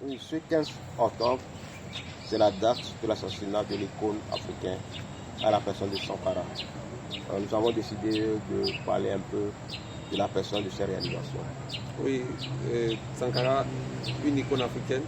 Oui, ce 15 octobre, c'est la date de l'assassinat de l'icône africain à la personne de Sankara. Nous avons décidé de parler un peu de la personne de ses réalisations. Oui, Sankara, une icône africaine.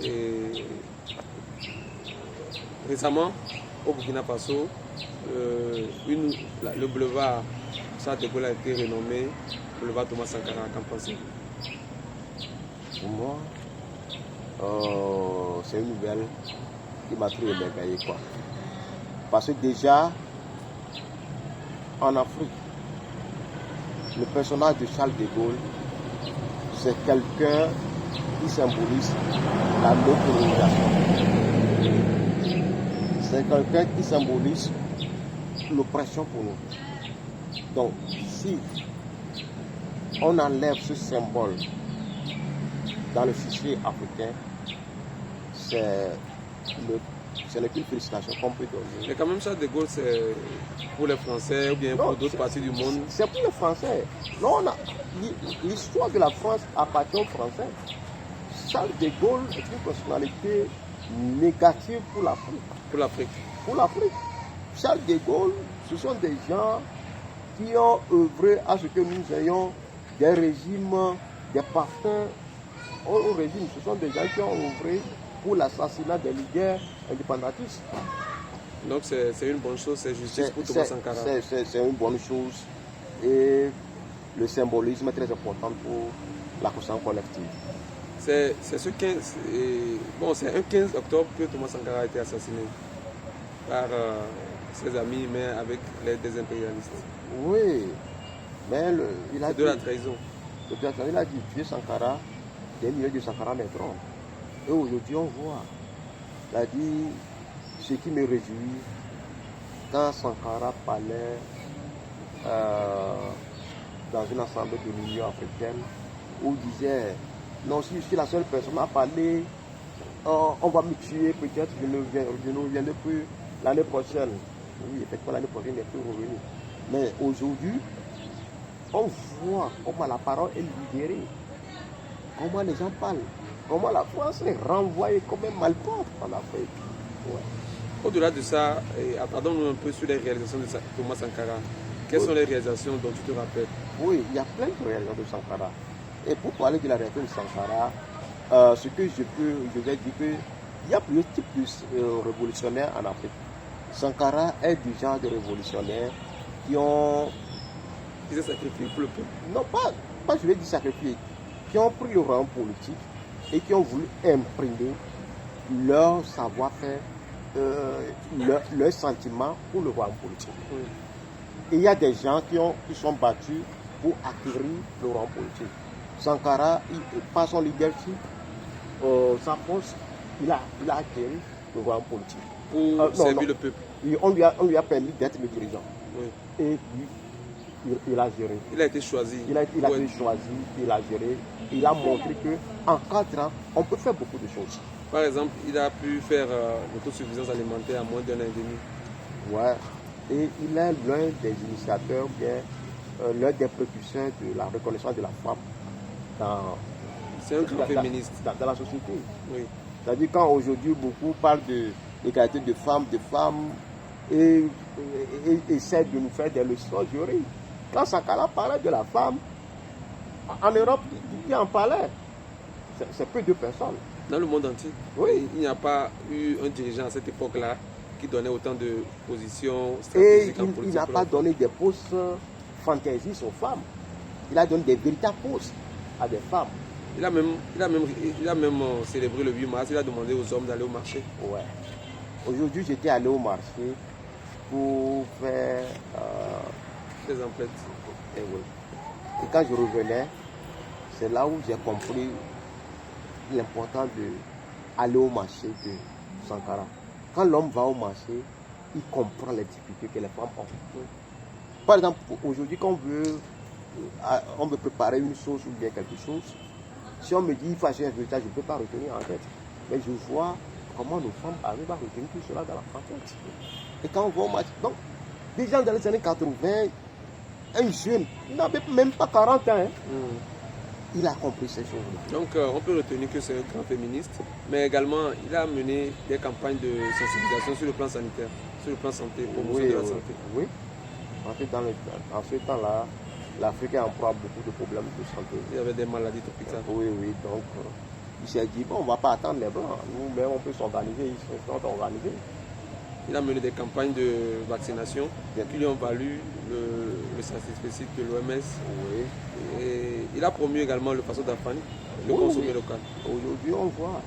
Et récemment, au Burkina Faso, le boulevard Charles de Gaulle a été renommé boulevard Thomas Sankara. Qu'en pensez-vous? Pour moi, c'est une nouvelle qui m'a très émerveillé, quoi. Parce que déjà, en Afrique, le personnage de Charles de Gaulle, c'est quelqu'un qui symbolise la non-colonisation. C'est quelqu'un qui symbolise l'oppression pour nous. Donc, si on enlève ce symbole dans le fichier africain, ce n'est qu'une félicitation qu'on peut donner. Mais quand même, Charles de Gaulle, c'est pour les Français ou bien pour d'autres parties du monde? C'est pour les Français. Non, l'histoire de la France appartient aux Français. Charles de Gaulle est une personnalité négative pour l'Afrique. Pour l'Afrique. Pour l'Afrique. Charles de Gaulle, ce sont des gens qui ont œuvré à ce que nous ayons des régimes, des parfums au régime. Ce sont des gens qui ont œuvré pour l'assassinat des leaders indépendantistes. Donc c'est une bonne chose, c'est justice pour Thomas Sankara. C'est une bonne chose et le symbolisme est très important pour la conscience collective. C'est ce 15, c'est un 15 octobre que Thomas Sankara a été assassiné par ses amis, mais avec l'aide des impérialistes. Oui, mais il a c'est dit, de la trahison. Il a dit tuer Sankara, des milliers de Sankara naîtront. Et aujourd'hui on voit, il a dit, ce qui me réjouit, quand Sankara parlait dans une assemblée de l'Union africaine, où il disait, non, si je suis la seule personne à parler, on va me tuer, peut-être je ne reviendrai plus l'année prochaine. Oui, effectivement, l'année prochaine, il n'est plus revenu. Mais aujourd'hui, on voit comment la parole est libérée, comment les gens parlent, comment la France est renvoyée comme un malpropre en Afrique. Ouais. Au-delà de ça, attardons-nous un peu sur les réalisations de Thomas Sankara. Quelles sont les réalisations dont tu te rappelles? Oui, il y a plein de réalisations de Sankara. Et pour parler de la réalisation de Sankara, ce que je vais dire qu'il y a plusieurs types de révolutionnaires en Afrique. Sankara est du genre de révolutionnaires qui ont... Qui s'est sacrifié pour le peuple? Non, pas je vais dire sacrifier, qui ont pris le rang politique et qui ont voulu imprimer leur savoir-faire, leur sentiment pour le royaume politique. Oui. Et il y a des gens qui sont battus pour acquérir le royaume politique. Sankara, par son leadership, sa force, il a acquéri le royaume politique. Pour servir le peuple. On lui a permis d'être le dirigeant. Oui. Et il a géré. Il a été choisi. Il a été choisi, il a géré. Il a montré qu'en 4 ans, on peut faire beaucoup de choses. Par exemple, il a pu faire l'autosuffisance alimentaire en moins d'1 an et demi. Ouais. Et il est l'un des initiateurs, bien l'un des précurseurs de la reconnaissance de la femme c'est un grand féministe dans la société. Oui. C'est-à-dire quand aujourd'hui beaucoup parlent d'égalité de femmes et essaient de nous faire des leçons, je ris. Quand Sankara parlait de la femme, en Europe, qui en parlait? C'est peu de personnes. Dans le monde entier, oui. Il n'y a pas eu un dirigeant à cette époque-là qui donnait autant de positions stratégiques en politique. Il n'a pas donné des postes fantaisistes aux femmes. Il a donné des véritables postes à des femmes. Il a même célébré le 8 mars, il a demandé aux hommes d'aller au marché. Ouais. Aujourd'hui, j'étais allé au marché pour faire des emplettes. Et oui. Et quand je revenais, c'est là où j'ai compris l'importance d'aller au marché de Sankara. Quand l'homme va au marché, il comprend les difficultés que les femmes ont. Par exemple, aujourd'hui, quand on veut préparer une sauce ou bien quelque chose, si on me dit il faut acheter un résultat, je ne peux pas retenir en tête. Mais je vois comment nos femmes arrivent à retenir tout cela dans la tête. Et quand on va au marché, donc, des gens dans les années 80, un jeune, il n'avait même pas 40 ans. Il a compris ces choses-là. Donc, on peut retenir que c'est un grand féministe, mais également, il a mené des campagnes de sensibilisation sur le plan sanitaire, sur le plan santé, promotion de la santé. Oui. En fait, en ce temps-là, l'Afrique a en proie à beaucoup de problèmes de santé. Il y avait des maladies tropicales. Oui. Donc, il s'est dit, bon, on ne va pas attendre les Blancs. Nous-mêmes, on peut s'organiser. Ils sont organisés. Il a mené des campagnes de vaccination qui lui ont valu le statut spécifique de l'OMS. Oui. Et il a promu également le façon d'affaire, le consommer local. Aujourd'hui, on voit.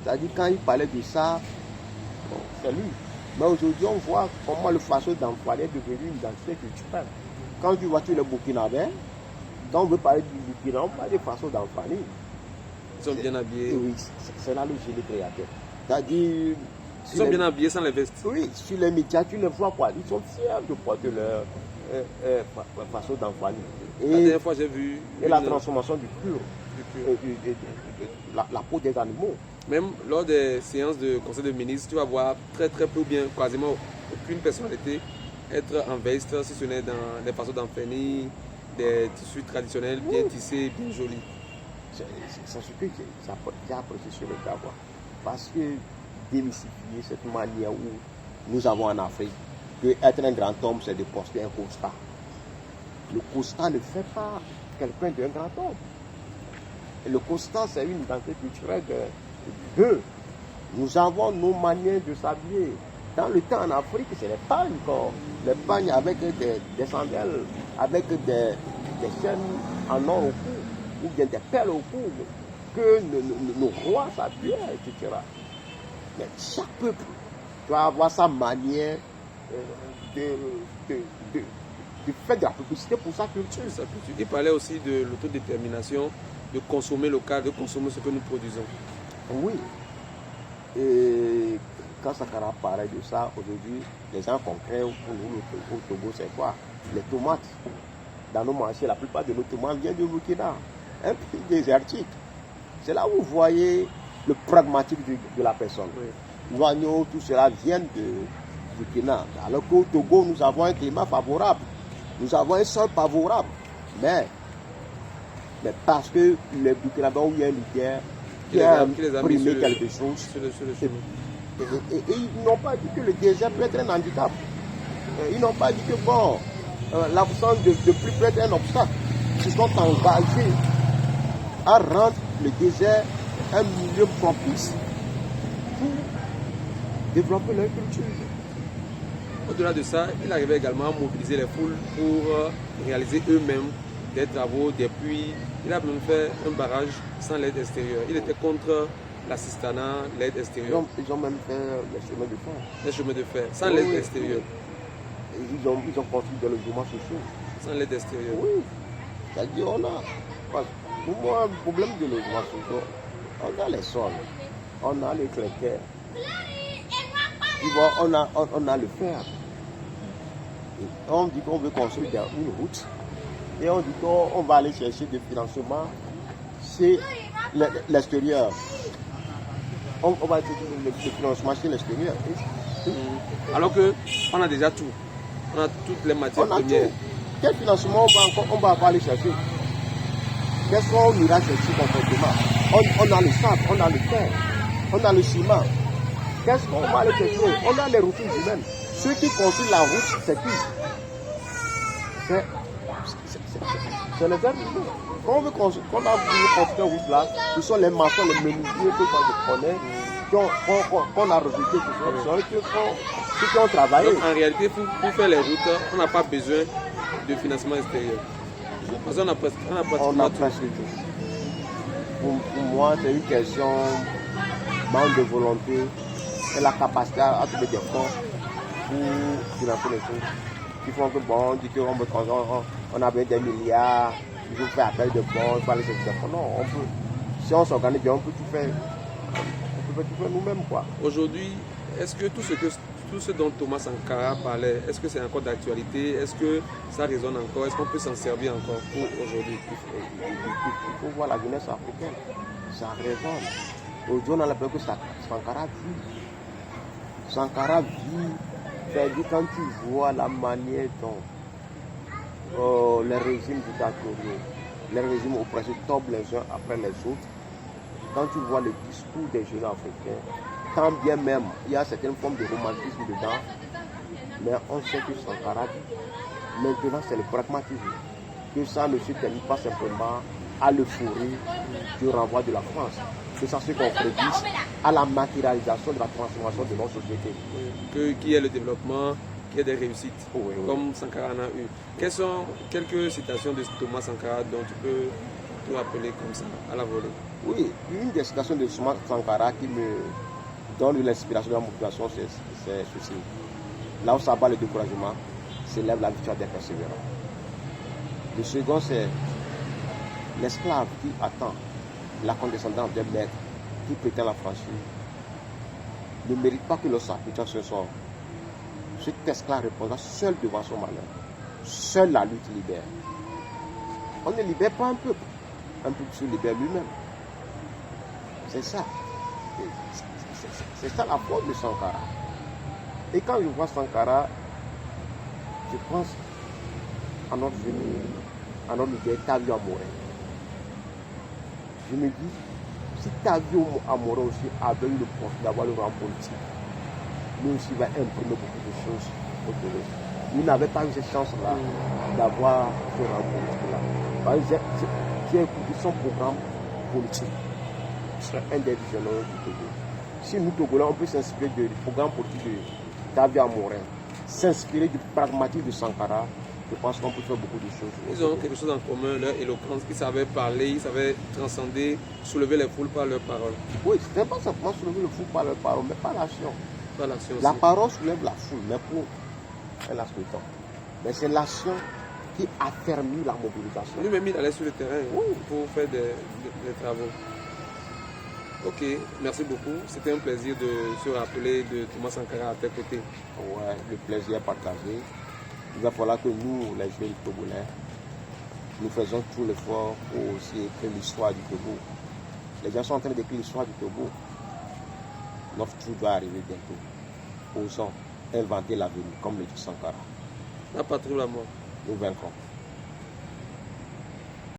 C'est-à-dire, quand il parlait de ça, bon, c'est lui. Mais aujourd'hui, on voit comment le façon d'employer est devenu une identité culturelle. Quand tu vois tous les Burkinabés, quand on veut parler du Burkina, on parle de façon d'employer. Ils sont bien habillés. Oui, c'est là le génie créateur. C'est-à-dire. Ils sont bien habillés sans les vestes. Oui, sur les médias, tu les vois quoi. Ils sont fiers de porter leur façon d'employer. La dernière fois, j'ai vu. Et la transformation du cuir. La peau des animaux. Même lors des séances de conseil de ministres, tu vas voir très peu ou bien quasiment aucune personnalité être en veste, si ce n'est dans des façons d'enfermer, des tissus traditionnels bien tissés, bien jolis. C'est ce que j'ai apprécié sur le Gabon. Parce que démystifier cette manière où nous avons en Afrique, que être un grand homme, c'est de porter un costard. Le costard ne fait pas quelqu'un d'un grand homme. Et le costard, c'est une identité culturelle de deux. Nous avons nos manières de s'habiller. Dans le temps en Afrique, c'est les pagnes. Les pagnes avec des sandales, avec des chaînes en or au cou, ou bien des perles au cou, que nos rois s'habillaient, etc. Mais chaque peuple doit avoir sa manière de faire de la publicité pour sa culture. Il parlait aussi de l'autodétermination, de consommer local, de consommer ce que nous produisons. Oui. Et quand Sankara parlait de ça, aujourd'hui, les gens concrets pour nous au Togo, c'est quoi? Les tomates. Dans nos marchés, la plupart de nos tomates viennent du Burkina, un pays désertique. C'est là où vous voyez le pragmatique de la personne. Oui. L'oignon, tout cela vient du Burkina. Alors qu'au Togo, nous avons un climat favorable. Nous avons un sol favorable. Mais parce que les Burkinabés ont eu un leader qui a imprimé quelque chose. Et ils n'ont pas dit que le désert peut être un handicap. Ils n'ont pas dit que bon, l'absence de pluie peut être un obstacle. Ils sont engagés à rendre le désert un milieu propice pour développer leur culture. Au-delà de ça, il arrivait également à mobiliser les foules pour réaliser eux-mêmes des travaux, des puits. Il a même fait un barrage sans l'aide extérieure. Il était contre l'assistanat, l'aide extérieure. Ils ont même fait les chemins de fer. Les chemins de fer, sans l'aide extérieure. Ils ont construit des logements sociaux. Sans l'aide extérieure. Oui. C'est-à-dire, pour moi, le problème de logements sociaux, on a les sols, on a les clés, on a le fer. Et on dit qu'on veut construire une route et on dit qu'on va aller chercher des financements chez l'extérieur. On va chercher le financement chez l'extérieur. Alors qu'on a déjà tout. On a toutes les matières premières. Quel financement on va aller chercher? Qu'est-ce qu'on ira chercher concrètement? On a le sable, on a le fer, on a le ciment. Qu'est-ce qu'on va aller chercher? On a les ressources humaines. Ceux qui construisent la route, c'est qui? C'est les êtres humains. Quand on veut construire une route là, ce sont les maçons, les menuisiers que je connais, qu'on a recrutés, ceux qui ont travaillé. Donc, en réalité, pour faire les routes, on n'a pas besoin de financement extérieur. Parce qu'on a presque tout. Pour moi, c'est une question manque de volonté et la capacité à trouver des fonds pour financer les choses. Qui font que bon, on dit qu'on a besoin des milliards, il faut faire appel de bons, il faut aller chercher des fonds. Non, si on s'organise bien, on peut tout faire. On peut tout faire nous-mêmes, quoi. Aujourd'hui, est-ce que tout ce dont Thomas Sankara parlait, est-ce que c'est encore d'actualité? Est-ce que ça résonne encore? Est-ce qu'on peut s'en servir encore pour aujourd'hui? Il faut voir la jeunesse africaine. Ça résonne. Aujourd'hui, on a l'impression que Sankara vit. Sankara vit. C'est-à-dire quand tu vois la manière dont les régimes dictatoriaux les régimes oppresseurs tombent les uns après les autres. Quand tu vois le discours des jeunes africains, quand bien même il y a certaines formes de romantisme dedans, mais on sait que Sankara dit, maintenant c'est le pragmatisme. Que ça ne se termine pas simplement à l'euphorie du renvoi de la France. Que ça se concrétise à la matérialisation de la transformation de nos sociétés. Qu'il y ait le développement, qu'il y ait des réussites, Oui, oui. comme Sankara en a eu. Quelles sont quelques citations de Thomas Sankara dont tu peux te rappeler comme ça, à la volée? Oui, une des citations de Thomas Sankara qui me donne l'inspiration de la motivation, c'est ceci. Là où ça bat le découragement, s'élève la victoire des persévérants. Le second, c'est l'esclave qui attend la condescendance d'un maître qui prétend la franchir ne mérite pas que le sacrifice se sorte. Cet esclave répondra seul devant son malheur. Seule la lutte libère. On ne libère pas un peuple se libère lui-même. C'est ça. C'est ça la force de Sankara. Et quand je vois Sankara, je pense à notre venir, à notre leader Tavi Amoré. Je me dis, si Tavi Amoré aussi avait eu le profit d'avoir le rang politique, lui aussi va imprimer beaucoup de choses au Togo. Il n'avait pas eu cette chance-là d'avoir ce rang politique-là. J'ai écouté son programme politique. C'est un des visionnaires du Togo. Si nous, Togolais, on peut s'inspirer du programme politique de Tavi Amoré, s'inspirer du pragmatisme de Sankara, je pense qu'on peut faire beaucoup de choses. Ils ont quelque chose en commun, leur éloquence, ils savaient parler, ils savaient transcender, soulever les foules par leurs paroles. Oui, ce n'est pas simplement soulever le foule par leurs paroles, mais par l'action. Par l'action La aussi. parole soulève la foule, mais pour un laps de temps. Mais c'est l'action qui affermit la mobilisation. Lui-même, il allait sur le terrain Oui. pour faire des travaux. Ok, merci beaucoup. C'était un plaisir de se rappeler de Thomas Sankara à tes côtés. Ouais, le plaisir est partagé. Il va falloir que nous, les jeunes Togolais, nous faisons tout l'effort pour aussi écrire l'histoire du Togo. Les gens sont en train d'écrire l'histoire du Togo. Notre tour doit arriver bientôt. Osons inventer l'avenir, comme le dit Sankara. La patrie ou la mort. Nous vaincrons.